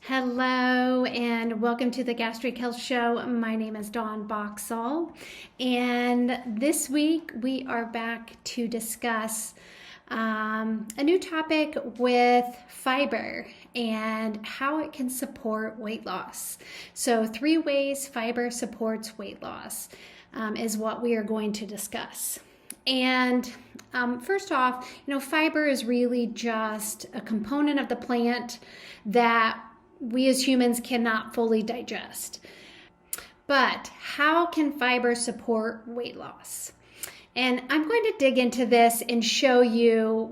Hello and welcome to the Gastric Health Show. My name is Dawn Boxall, and this week we are back to discuss a new topic with fiber and how it can support weight loss. So 3 ways fiber supports weight loss is what we are going to discuss. And first off, fiber is really just a component of the plant that we as humans cannot fully digest. But how can fiber support weight loss? And I'm going to dig into this and show you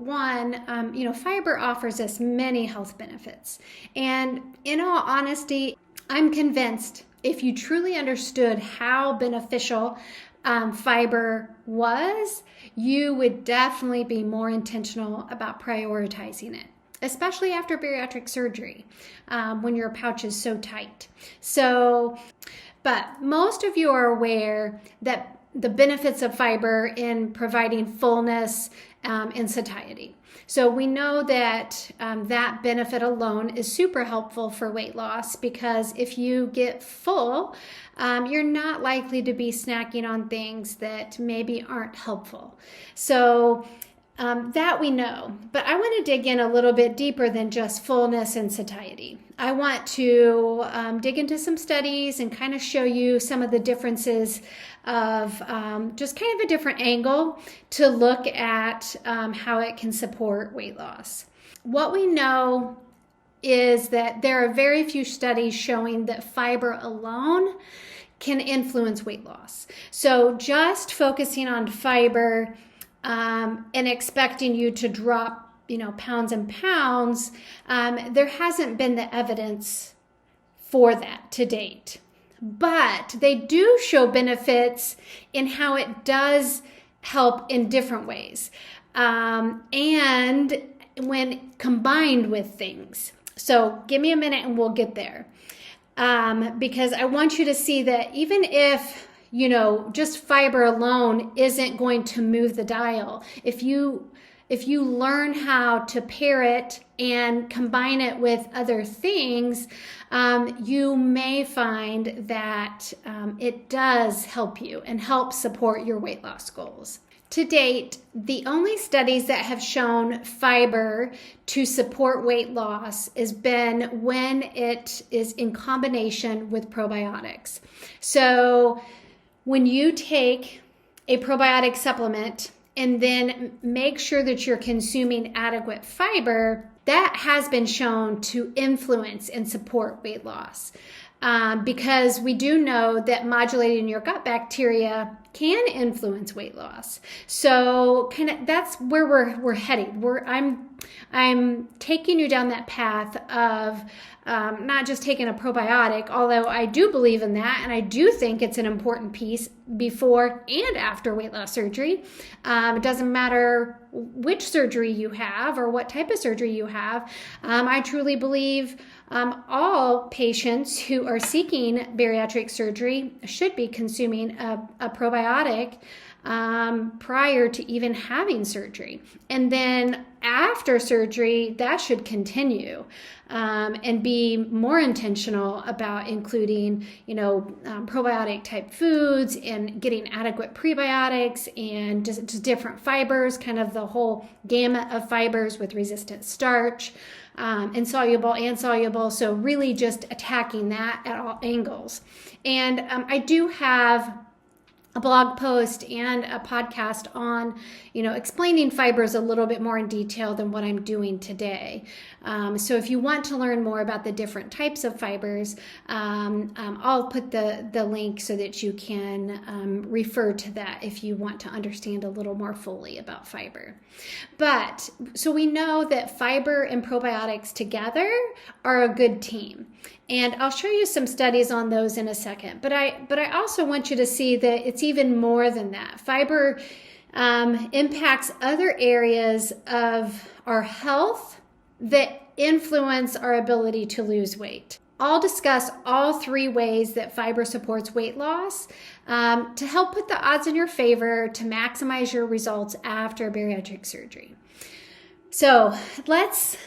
fiber offers us many health benefits. And in all honesty, I'm convinced if you truly understood how beneficial fiber was, you would definitely be more intentional about prioritizing it, especially after bariatric surgery, when your pouch is so tight. But most of you are aware that the benefits of fiber in providing fullness and satiety. So we know that that benefit alone is super helpful for weight loss, because if you get full, you're not likely to be snacking on things that maybe aren't helpful. So that we know, but I want to dig in a little bit deeper than just fullness and satiety. I want to dig into some studies and kind of show you some of the differences of just kind of a different angle to look at how it can support weight loss. What we know is that there are very few studies showing that fiber alone can influence weight loss. So just focusing on fiber and expecting you to drop, pounds and pounds, there hasn't been the evidence for that to date. But they do show benefits in how it does help in different ways, and when combined with things. So give me a minute and we'll get there, because I want you to see that even if just fiber alone isn't going to move the dial, if you learn how to pair it and combine it with other things, you may find that it does help you and help support your weight loss goals. To date, the only studies that have shown fiber to support weight loss has been when it is in combination with probiotics. So when you take a probiotic supplement and then make sure that you're consuming adequate fiber, that has been shown to influence and support weight loss. Because we do know that modulating your gut bacteria can influence weight loss. So that's where we're headed. I'm taking you down that path of not just taking a probiotic, although I do believe in that, and I do think it's an important piece before and after weight loss surgery. It doesn't matter which surgery you have or what type of surgery you have. I truly believe all patients who are seeking bariatric surgery should be consuming a probiotic prior to even having surgery. And then after surgery, that should continue and be more intentional about including, probiotic type foods and getting adequate prebiotics and just different fibers, kind of the whole gamut of fibers with resistant starch, insoluble. So really just attacking that at all angles. And I do have a blog post and a podcast on, explaining fibers a little bit more in detail than what I'm doing today. So if you want to learn more about the different types of fibers, I'll put the link so that you can refer to that if you want to understand a little more fully about fiber. But so we know that fiber and probiotics together are a good team. And I'll show you some studies on those in a second. But I also want you to see that it's even more than that. Fiber impacts other areas of our health that influence our ability to lose weight. I'll discuss all 3 ways that fiber supports weight loss to help put the odds in your favor to maximize your results after bariatric surgery. So let's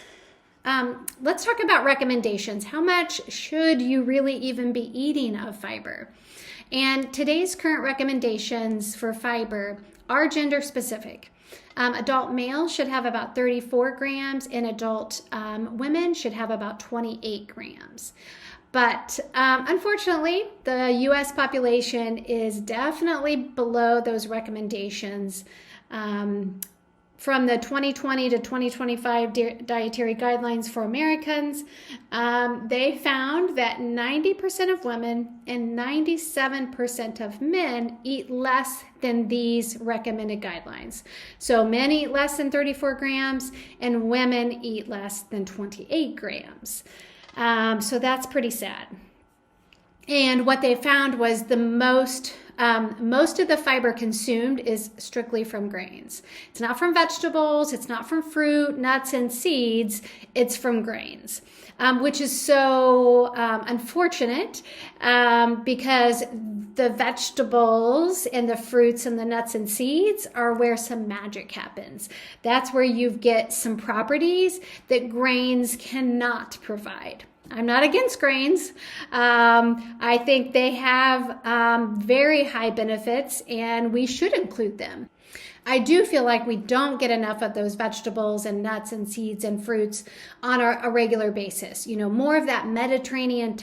let's talk about recommendations. How much should you really even be eating of fiber? And today's current recommendations for fiber are gender specific. Adult males should have about 34 grams and adult women should have about 28 grams. But unfortunately, the US population is definitely below those recommendations. From the 2020 to 2025 dietary guidelines for Americans, they found that 90% of women and 97% of men eat less than these recommended guidelines. So men eat less than 34 grams and women eat less than 28 grams. So that's pretty sad. And what they found was the most of the fiber consumed is strictly from grains. It's not from vegetables, it's not from fruit, nuts, and seeds, it's from grains, which is so unfortunate because the vegetables and the fruits and the nuts and seeds are where some magic happens. That's where you get some properties that grains cannot provide. I'm not against grains. I think they have very high benefits and we should include them. I do feel like we don't get enough of those vegetables and nuts and seeds and fruits on a regular basis. You know, more of that Mediterranean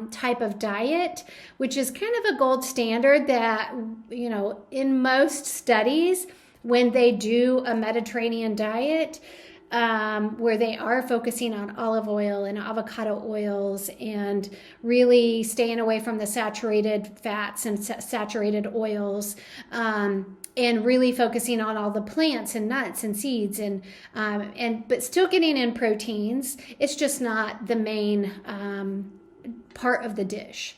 type of diet, which is kind of a gold standard that, you know, in most studies, when they do a Mediterranean diet, where they are focusing on olive oil and avocado oils and really staying away from the saturated fats and saturated oils, and really focusing on all the plants and nuts and seeds and but still getting in proteins. It's just not the main part of the dish.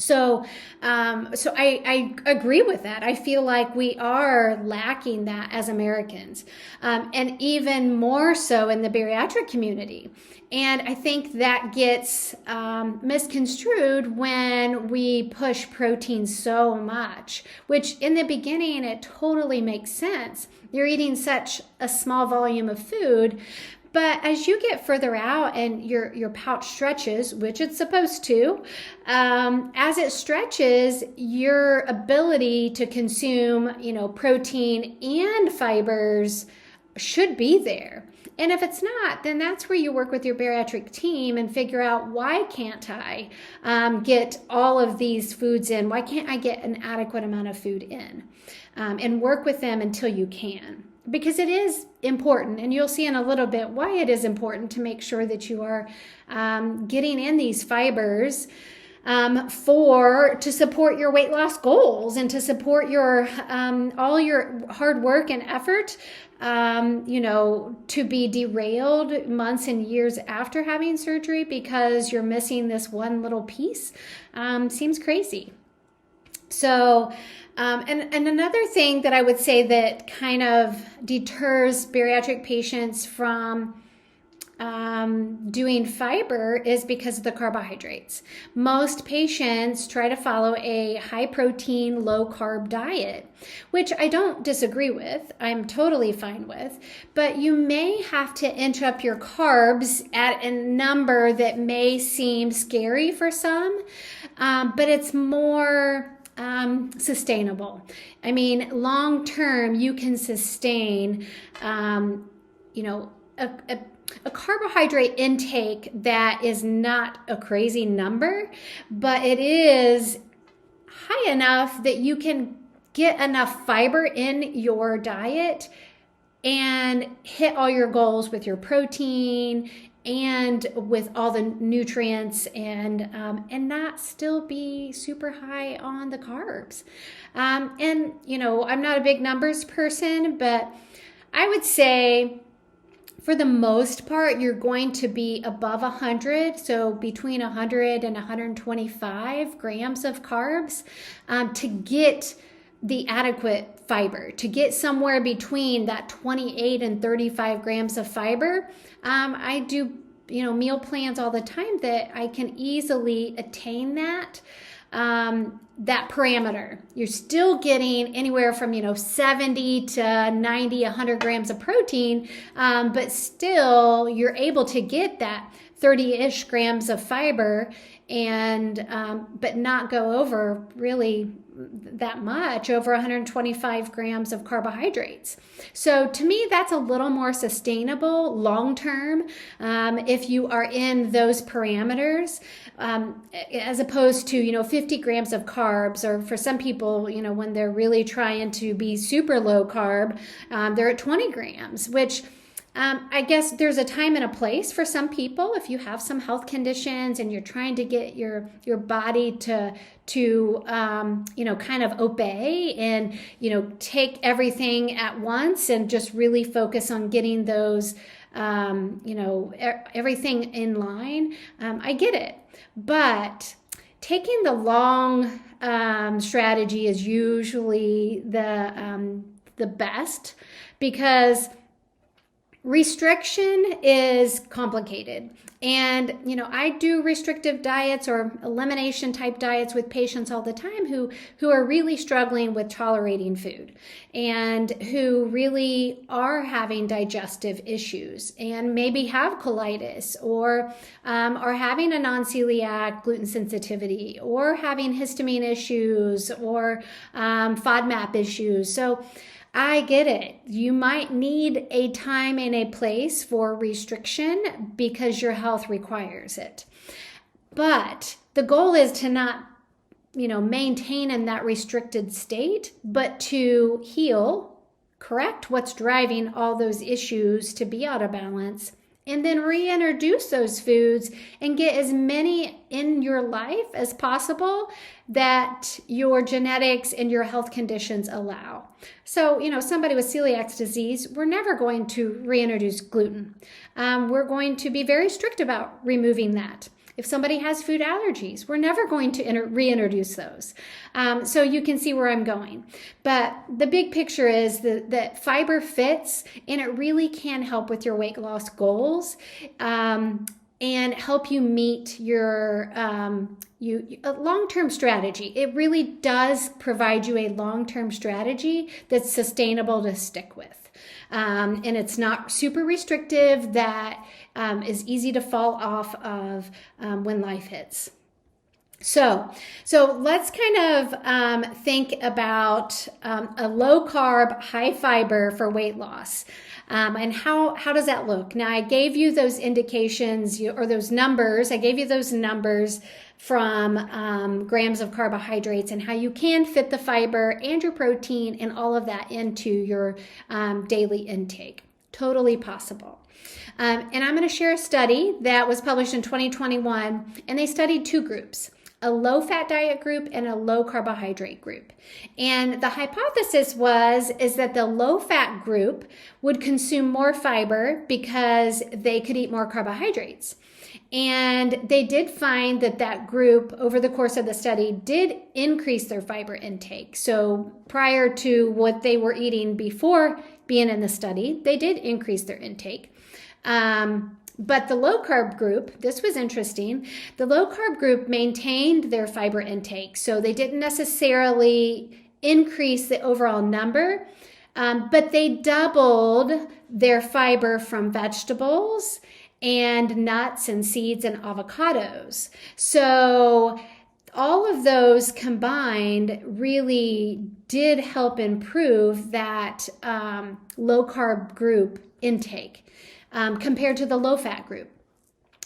So I agree with that. I feel like we are lacking that as Americans, and even more so in the bariatric community. And I think that gets misconstrued when we push protein so much, which in the beginning, it totally makes sense. You're eating such a small volume of food. But as you get further out and your pouch stretches, which it's supposed to, as it stretches, your ability to consume, you know, protein and fibers should be there. And if it's not, then that's where you work with your bariatric team and figure out, why can't I get all of these foods in? Why can't I get an adequate amount of food in? And work with them until you can. Because it is important, and you'll see in a little bit why it is important to make sure that you are getting in these fibers to support your weight loss goals and to support your all your hard work and effort, you know, to be derailed months and years after having surgery because you're missing this one little piece seems crazy. So, and another thing that I would say that kind of deters bariatric patients from doing fiber is because of the carbohydrates. Most patients try to follow a high protein, low carb diet, which I don't disagree with. I'm totally fine with, but you may have to inch up your carbs at a number that may seem scary for some, but it's more sustainable. I mean, long term, you can sustain, you know, a carbohydrate intake that is not a crazy number, but it is high enough that you can get enough fiber in your diet and hit all your goals with your protein and with all the nutrients and not still be super high on the carbs. And, you know, I'm not a big numbers person, but I would say for the most part, you're going to be above 100, so between 100 and 125 grams of carbs to get the adequate fiber, to get somewhere between that 28 and 35 grams of fiber. I do, you know, meal plans all the time that I can easily attain that that parameter. You're still getting anywhere from 70 to 90, 100 grams of protein, but still you're able to get that 30-ish grams of fiber, and but not go over really that much, over 125 grams of carbohydrates. So to me, that's a little more sustainable long term if you are in those parameters, as opposed to 50 grams of carbs, or for some people, when they're really trying to be super low carb, they're at 20 grams, which I guess there's a time and a place for some people. If you have some health conditions and you're trying to get your body to kind of obey and take everything at once and just really focus on getting those everything in line, I get it. But taking the long strategy is usually the best, because restriction is complicated. And, I do restrictive diets or elimination type diets with patients all the time who are really struggling with tolerating food, and who really are having digestive issues and maybe have colitis, or are having a non-celiac gluten sensitivity, or having histamine issues, or FODMAP issues. So I get it. You might need a time and a place for restriction because your health requires it. But the goal is to not, maintain in that restricted state, but to heal, correct what's driving all those issues to be out of balance, and then reintroduce those foods and get as many in your life as possible that your genetics and your health conditions allow. So, somebody with celiac disease, we're never going to reintroduce gluten. We're going to be very strict about removing that. If somebody has food allergies, we're never going to reintroduce those. So you can see where I'm going. But the big picture is that fiber fits, and it really can help with your weight loss goals, and help you meet your a long-term strategy. It really does provide you a long-term strategy that's sustainable to stick with. And it's not super restrictive, that is easy to fall off of when life hits. So let's kind of think about a low-carb, high-fiber for weight loss. And how does that look? Now, I gave you those indications, or those numbers. I gave you those numbers from grams of carbohydrates, and how you can fit the fiber and your protein and all of that into your daily intake. Totally possible. And I'm going to share a study that was published in 2021, and they studied two groups: a low-fat diet group and a low-carbohydrate group. And the hypothesis is that the low-fat group would consume more fiber because they could eat more carbohydrates. And they did find that group, over the course of the study, did increase their fiber intake. So prior to what they were eating before being in the study, they did increase their intake. But the low-carb group, this was interesting, the low-carb group maintained their fiber intake. So they didn't necessarily increase the overall number, but they doubled their fiber from vegetables and nuts and seeds and avocados. So all of those combined really did help improve that low-carb group intake compared to the low-fat group.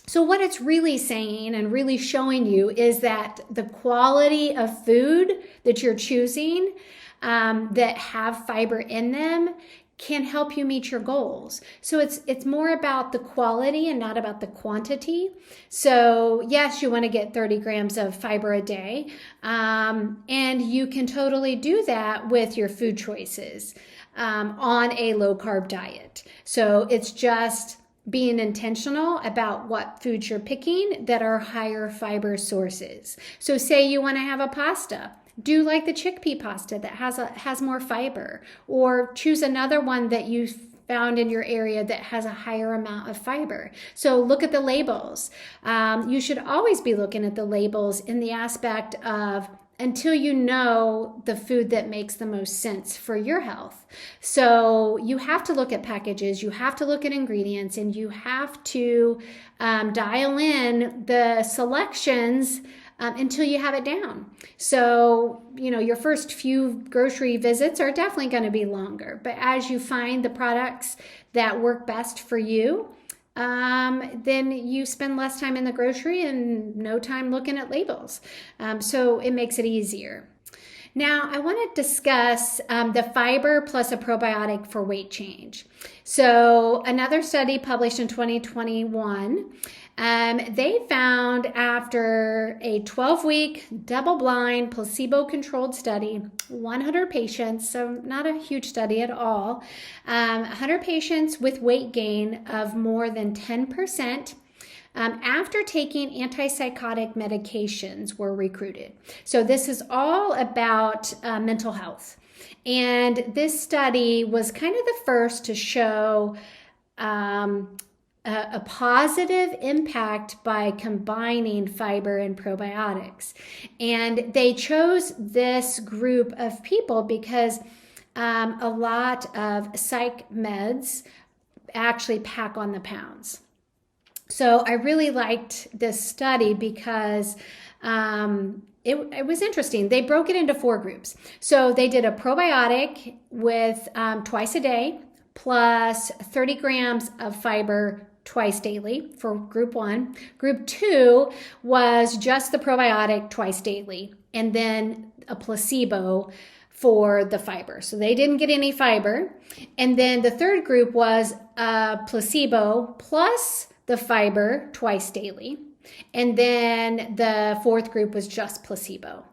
So what it's really saying and really showing you is that the quality of food that you're choosing that have fiber in them can help you meet your goals. So it's more about the quality and not about the quantity. So yes, you want to get 30 grams of fiber a day, and you can totally do that with your food choices on a low-carb diet. So it's just being intentional about what foods you're picking that are higher fiber sources. So say you want to have a pasta. Do like the chickpea pasta that has more fiber, or choose another one that you found in your area that has a higher amount of fiber. So look at the labels. You should always be looking at the labels in the aspect of until you know the food that makes the most sense for your health. So you have to look at packages, you have to look at ingredients, and you have to dial in the selections until you have it down. So, your first few grocery visits are definitely going to be longer, but as you find the products that work best for you, then you spend less time in the grocery and no time looking at labels. So it makes it easier. Now, I want to discuss the fiber plus a probiotic for weight change. So another study published in 2021, they found after a 12-week double-blind placebo-controlled study, 100 patients, so not a huge study at all, 100 patients with weight gain of more than 10%, after taking antipsychotic medications were recruited. So this is all about mental health. And this study was kind of the first to show a positive impact by combining fiber and probiotics. And they chose this group of people because a lot of psych meds actually pack on the pounds. So I really liked this study because it was interesting. They broke it into 4 groups. So they did a probiotic with twice a day plus 30 grams of fiber twice daily for group 1. Group 2 was just the probiotic twice daily, and then a placebo for the fiber. So they didn't get any fiber. And then the third group was a placebo plus the fiber twice daily. And then the fourth group was just placebo.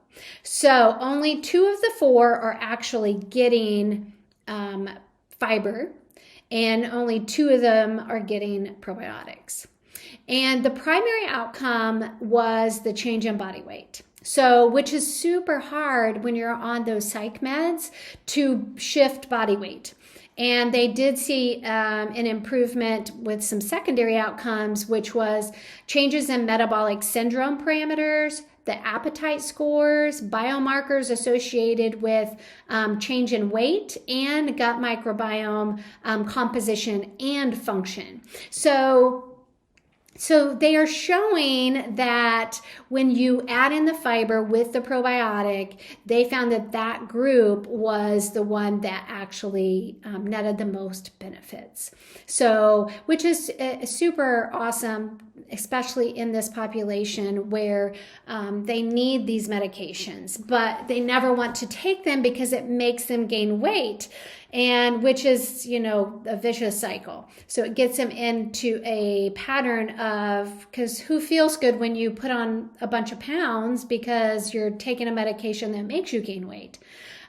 So only 2 of the 4 are actually getting fiber, and only 2 of them are getting probiotics. And the primary outcome was the change in body weight. So, which is super hard when you're on those psych meds to shift body weight. And they did see an improvement with some secondary outcomes, which was changes in metabolic syndrome parameters, the appetite scores, biomarkers associated with change in weight, and gut microbiome composition and function. So they are showing that when you add in the fiber with the probiotic, they found that that group was the one that actually netted the most benefits. So, which is super awesome, especially in this population where they need these medications, but they never want to take them because it makes them gain weight. And which is, a vicious cycle. So it gets them into a pattern of, because who feels good when you put on a bunch of pounds because you're taking a medication that makes you gain weight?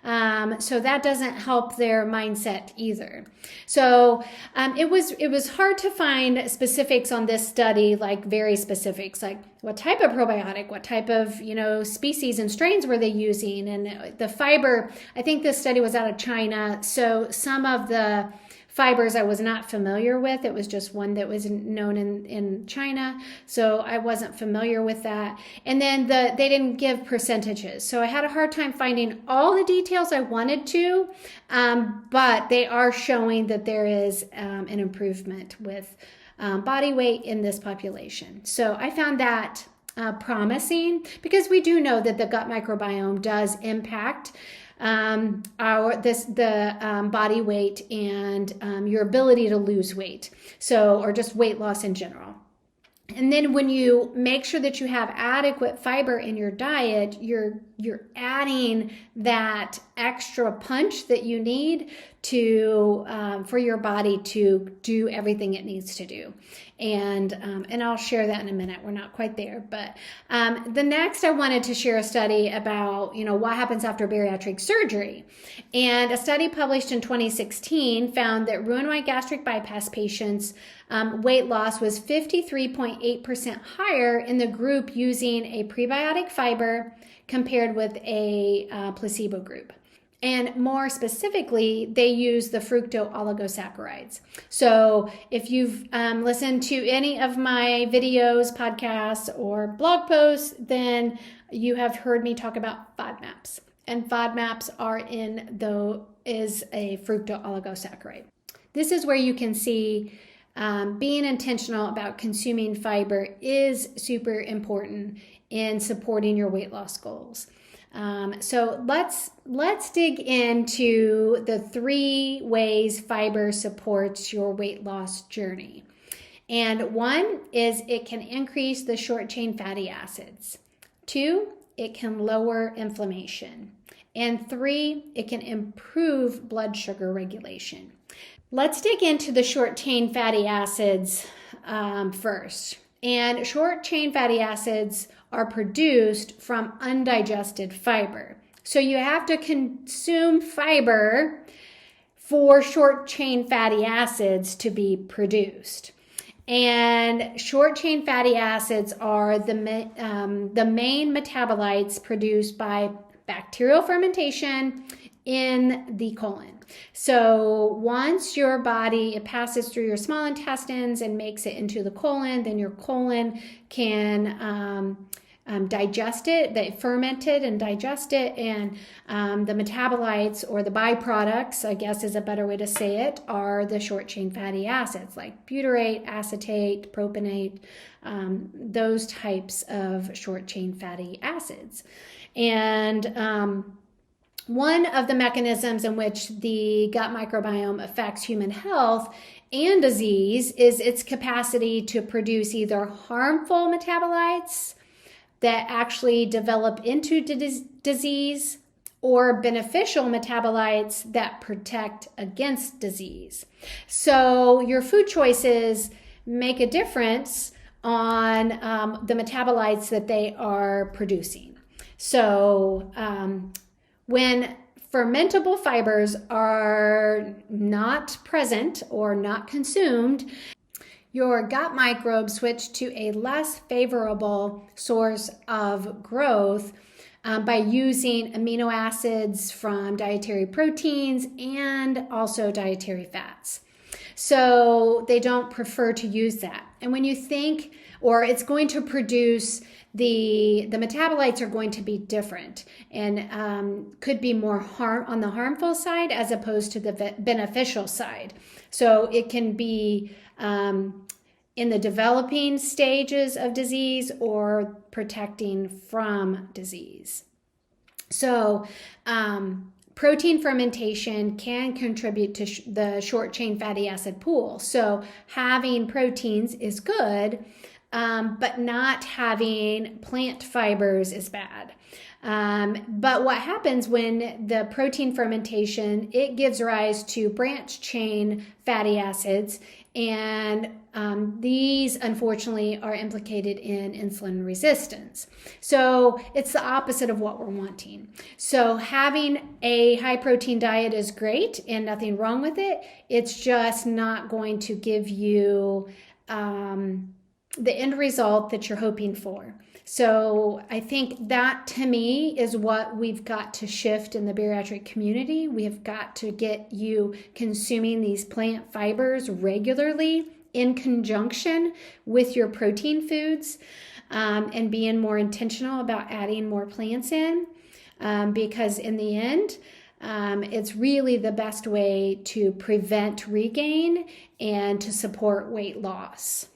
So that doesn't help their mindset either. So it was hard to find specifics on this study, like very specifics, like what type of probiotic, what type of species and strains were they using, and the fiber. I think this study was out of China, so some of the fibers I was not familiar with. It was just one that was known in China, so I wasn't familiar with that. And then they didn't give percentages, so I had a hard time finding all the details I wanted to, but they are showing that there is an improvement with body weight in this population. So I found that promising, because we do know that the gut microbiome does impact the body weight and your ability to lose weight, or just weight loss in general. And then when you make sure that you have adequate fiber in your diet, you're adding that extra punch that you need to for your body to do everything it needs to do. And I'll share that in a minute. We're not quite there, but the next I wanted to share a study about what happens after bariatric surgery. And a study published in 2016 found that Roux-en-Y gastric bypass patients' weight loss was 53.8% higher in the group using a prebiotic fiber compared with a placebo group. And more specifically, they use the fructooligosaccharides. So if you've listened to any of my videos, podcasts, or blog posts, then you have heard me talk about FODMAPs. And FODMAPs is a fructooligosaccharide. This is where you can see being intentional about consuming fiber is super important in supporting your weight loss goals. So let's dig into the 3 ways fiber supports your weight loss journey. And 1 is it can increase the short chain fatty acids. 2, it can lower inflammation. And 3, it can improve blood sugar regulation. Let's dig into the short chain fatty acids first. And short chain fatty acids are produced from undigested fiber. So you have to consume fiber for short chain fatty acids to be produced. And short chain fatty acids are the main metabolites produced by bacterial fermentation in the colon. So once your body, it passes through your small intestines and makes it into the colon, then your colon can digest it, they ferment it and digest it, and the metabolites or the byproducts, I guess is a better way to say it, are the short chain fatty acids like butyrate, acetate, propionate, those types of short chain fatty acids. And one of the mechanisms in which the gut microbiome affects human health and disease is its capacity to produce either harmful metabolites that actually develop into disease or beneficial metabolites that protect against disease. So your food choices make a difference on the metabolites that they are producing. So when fermentable fibers are not present or not consumed, your gut microbes switch to a less favorable source of growth by using amino acids from dietary proteins and also dietary fats. So they don't prefer to use that. And when you think, or it's going to produce the metabolites are going to be different and could be more on the harmful side as opposed to the beneficial side. So it can be in the developing stages of disease or protecting from disease. So protein fermentation can contribute to the short chain fatty acid pool. So having proteins is good, but not having plant fibers is bad. But what happens when the protein fermentation, it gives rise to branch chain fatty acids, and these unfortunately are implicated in insulin resistance. So it's the opposite of what we're wanting. So having a high protein diet is great and nothing wrong with it. It's just not going to give you the end result that you're hoping for. So I think that to me is what we've got to shift in the bariatric community. We have got to get you consuming these plant fibers regularly in conjunction with your protein foods, and being more intentional about adding more plants in, because in the end, it's really the best way to prevent regain and to support weight loss.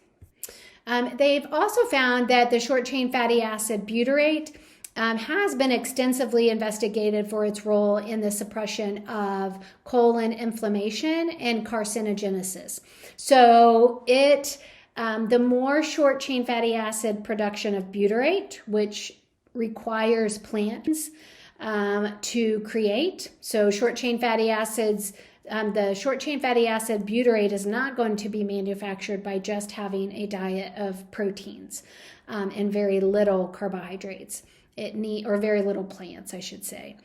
They've also found that the short chain fatty acid butyrate has been extensively investigated for its role in the suppression of colon inflammation and carcinogenesis. So the more short chain fatty acid production of butyrate, which requires plants to create. So short chain fatty acids, the short chain fatty acid butyrate is not going to be manufactured by just having a diet of proteins and very little carbohydrates. or very little plants, I should say.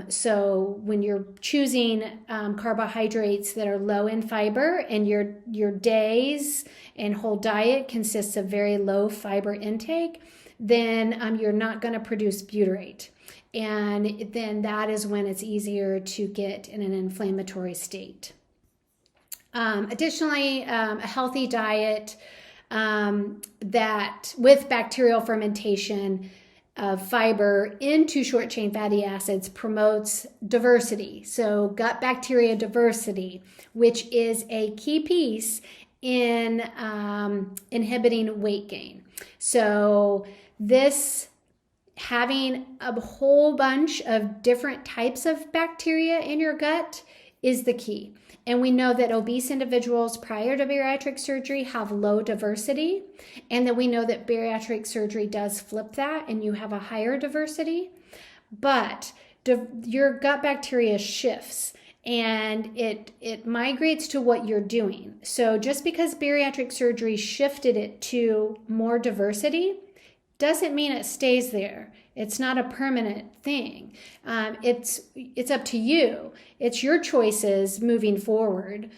So when you're choosing carbohydrates that are low in fiber, and your days and whole diet consists of very low fiber intake, then you're not going to produce butyrate. And then that is when it's easier to get in an inflammatory state. Additionally, a healthy diet that with bacterial fermentation of fiber into short chain fatty acids promotes diversity. So gut bacteria diversity, which is a key piece in inhibiting weight gain. So this having a whole bunch of different types of bacteria in your gut is the key. And we know that obese individuals prior to bariatric surgery have low diversity, and that we know that bariatric surgery does flip that and you have a higher diversity. But your gut bacteria shifts and it migrates to what you're doing. So just because bariatric surgery shifted it to more diversity doesn't mean it stays there. It's not a permanent thing. It's up to you. It's your choices moving forward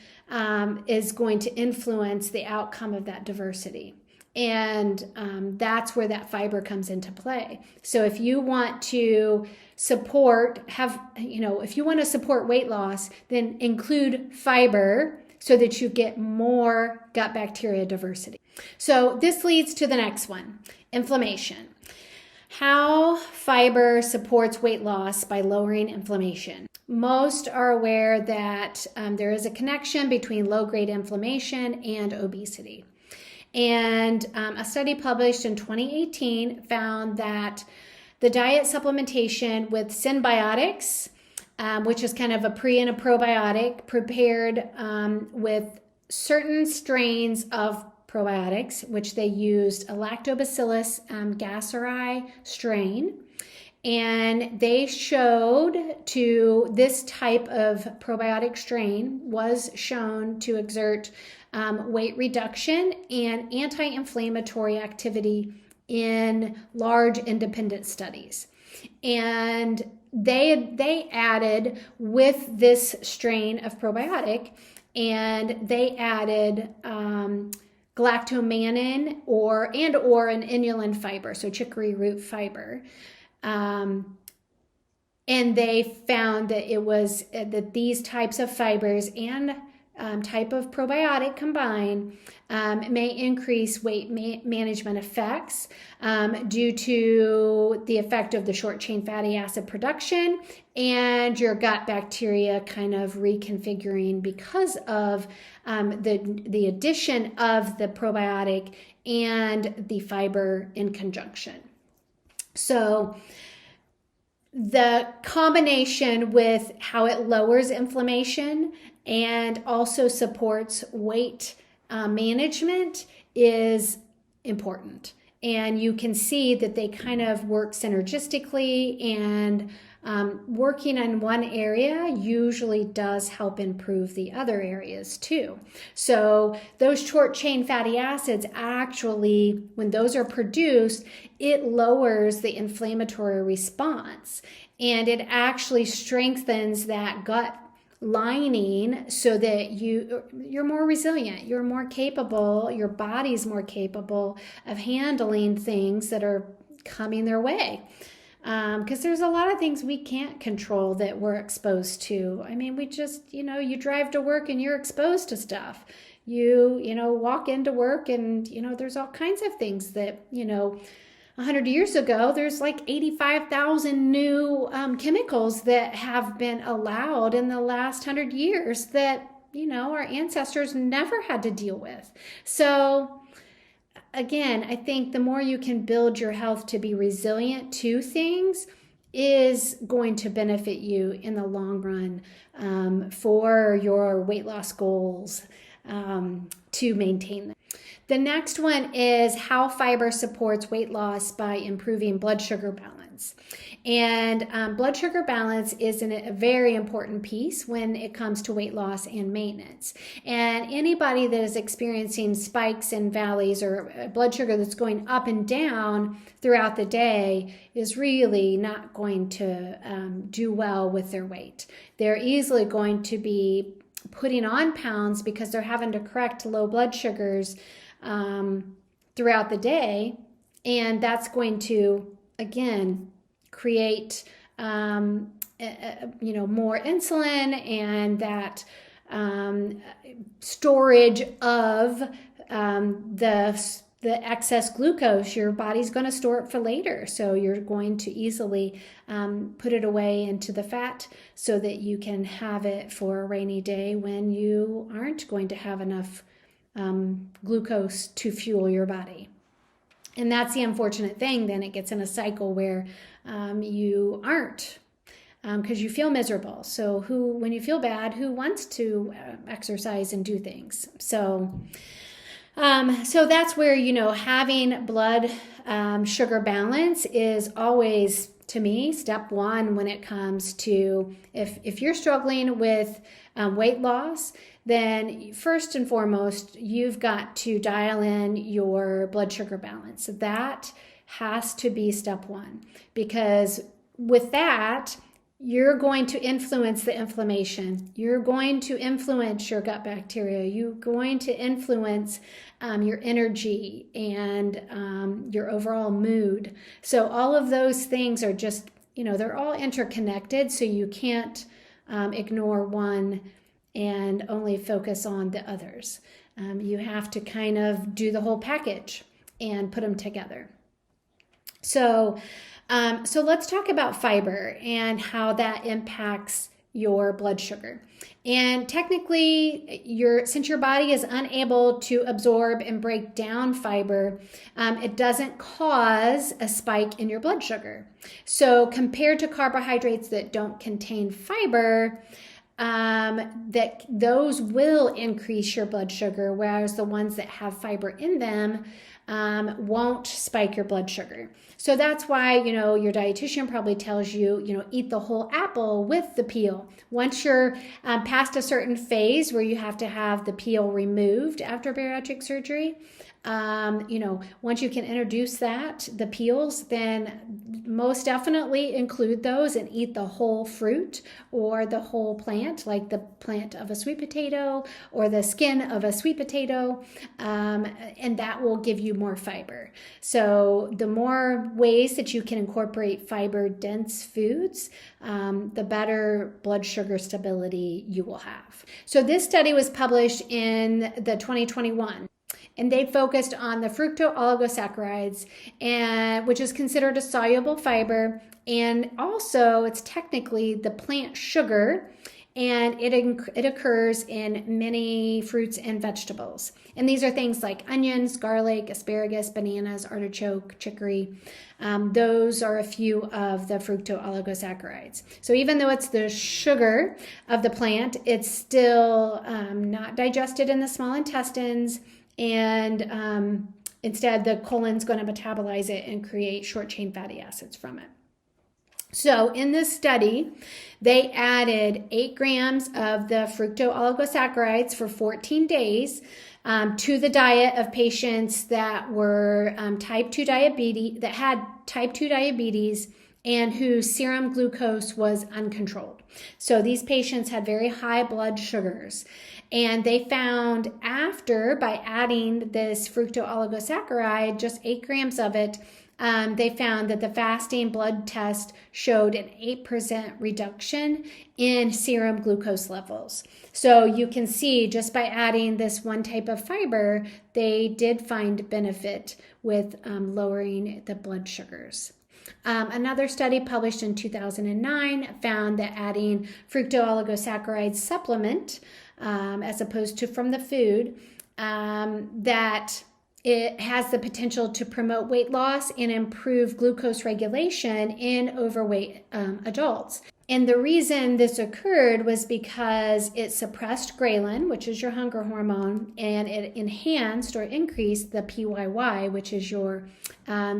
is going to influence the outcome of that diversity. And that's where that fiber comes into play. So if you want to support weight loss, then include fiber so that you get more gut bacteria diversity. So this leads to the next one, inflammation. How fiber supports weight loss by lowering inflammation. Most are aware that there is a connection between low-grade inflammation and obesity. And a study published in 2018 found that the diet supplementation with symbiotics, which is kind of a pre and a probiotic prepared with certain strains of probiotics, which they used a lactobacillus gasseri strain. And they showed to this type of probiotic strain was shown to exert weight reduction and anti-inflammatory activity in large independent studies. And they added with this strain of probiotic, and they added galactomannan or an inulin fiber, so chicory root fiber. And they found that it was that these types of fibers and type of probiotic combined may increase weight management effects due to the effect of the short chain fatty acid production and your gut bacteria kind of reconfiguring because of the addition of the probiotic and the fiber in conjunction. So the combination with how it lowers inflammation and also supports weight management is important. And you can see that they kind of work synergistically, and working on one area usually does help improve the other areas too. So those short chain fatty acids actually, when those are produced, it lowers the inflammatory response, and it actually strengthens that gut lining so that you're more resilient, you're more capable, your body's more capable of handling things that are coming their way. Because there's a lot of things we can't control that we're exposed to. I mean, we just, you drive to work and you're exposed to stuff. You walk into work and, there's all kinds of things that, 100 years ago, there's like 85,000 new chemicals that have been allowed in the last 100 years that, our ancestors never had to deal with. So again, I think the more you can build your health to be resilient to things is going to benefit you in the long run for your weight loss goals. to maintain them. The next one is how fiber supports weight loss by improving blood sugar balance. And blood sugar balance is a very important piece when it comes to weight loss and maintenance. And anybody that is experiencing spikes and valleys or blood sugar that's going up and down throughout the day is really not going to do well with their weight. They're easily going to be putting on pounds because they're having to correct low blood sugars throughout the day, and that's going to again create more insulin and that storage of the excess glucose. Your body's going to store it for later, so you're going to easily put it away into the fat so that you can have it for a rainy day when you aren't going to have enough glucose to fuel your body. And that's the unfortunate thing. Then it gets in a cycle where you aren't, because you feel miserable. So when you feel bad, who wants to exercise and do things? So that's where, having blood sugar balance is always, to me, step one when it comes to if you're struggling with weight loss, then first and foremost, you've got to dial in your blood sugar balance. That has to be step one, because with that, you're going to influence the inflammation. You're going to influence your gut bacteria. You're going to influence your energy and your overall mood. So all of those things are just, they're all interconnected. So you can't ignore one and only focus on the others. You have to kind of do the whole package and put them together. So let's talk about fiber and how that impacts your blood sugar. And technically, since your body is unable to absorb and break down fiber, it doesn't cause a spike in your blood sugar. So compared to carbohydrates that don't contain fiber, that those will increase your blood sugar, whereas the ones that have fiber in them won't spike your blood sugar. So that's why, your dietitian probably tells you, eat the whole apple with the peel. Once you're past a certain phase where you have to have the peel removed after bariatric surgery, once you can introduce the peels, then most definitely include those and eat the whole fruit or the whole plant, like the plant of a sweet potato or the skin of a sweet potato, and that will give you more fiber. So the more ways that you can incorporate fiber-dense foods, the better blood sugar stability you will have. So this study was published in the 2021. And they focused on the fructooligosaccharides, which is considered a soluble fiber, and also it's technically the plant sugar, and it occurs in many fruits and vegetables. And these are things like onions, garlic, asparagus, bananas, artichoke, chicory. Those are a few of the fructooligosaccharides. So even though it's the sugar of the plant, it's still not digested in the small intestines. And instead, the colon's going to metabolize it and create short-chain fatty acids from it. So in this study, they added 8 grams of the fructooligosaccharides for 14 days to the diet of patients that were type 2 diabetes, that had type 2 diabetes and whose serum glucose was uncontrolled. So these patients had very high blood sugars. And they found by adding this fructooligosaccharide, just 8 grams of it, they found that the fasting blood test showed an 8% reduction in serum glucose levels. So you can see just by adding this one type of fiber, they did find benefit with lowering the blood sugars. Another study published in 2009 found that adding fructooligosaccharides supplement, as opposed to from the food, that it has the potential to promote weight loss and improve glucose regulation in overweight adults. And the reason this occurred was because it suppressed ghrelin, which is your hunger hormone, and it enhanced or increased the PYY, which is your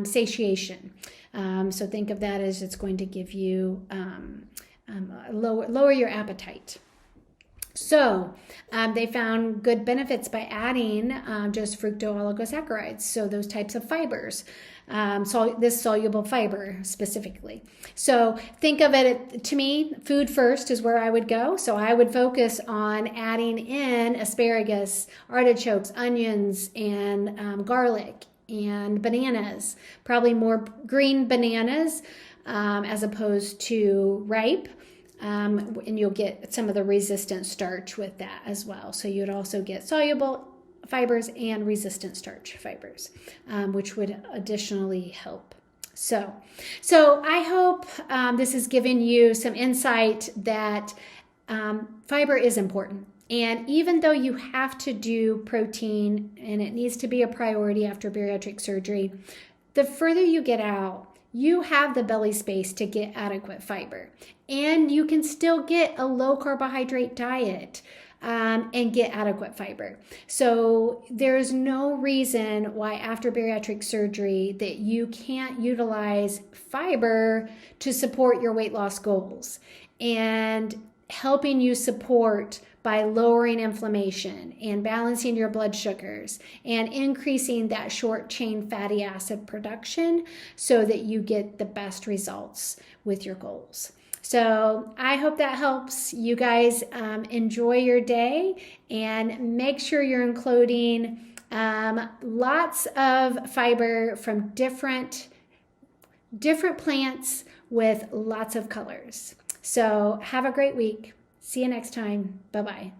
satiation. So think of that as it's going to give you lower your appetite. So they found good benefits by adding just fructooligosaccharides, so those types of fibers, this soluble fiber specifically. So think of it, to me, food first is where I would go. So I would focus on adding in asparagus, artichokes, onions, and garlic and bananas, probably more green bananas as opposed to ripe. And you'll get some of the resistant starch with that as well. So you'd also get soluble fibers and resistant starch fibers, which would additionally help. So I hope this has given you some insight that fiber is important. And even though you have to do protein and it needs to be a priority after bariatric surgery, the further you get out, you have the belly space to get adequate fiber. And you can still get a low carbohydrate diet and get adequate fiber. So there's no reason why after bariatric surgery that you can't utilize fiber to support your weight loss goals and helping you support by lowering inflammation and balancing your blood sugars and increasing that short chain fatty acid production so that you get the best results with your goals. So I hope that helps you guys enjoy your day, and make sure you're including lots of fiber from different plants with lots of colors. So have a great week. See you next time. Bye-bye.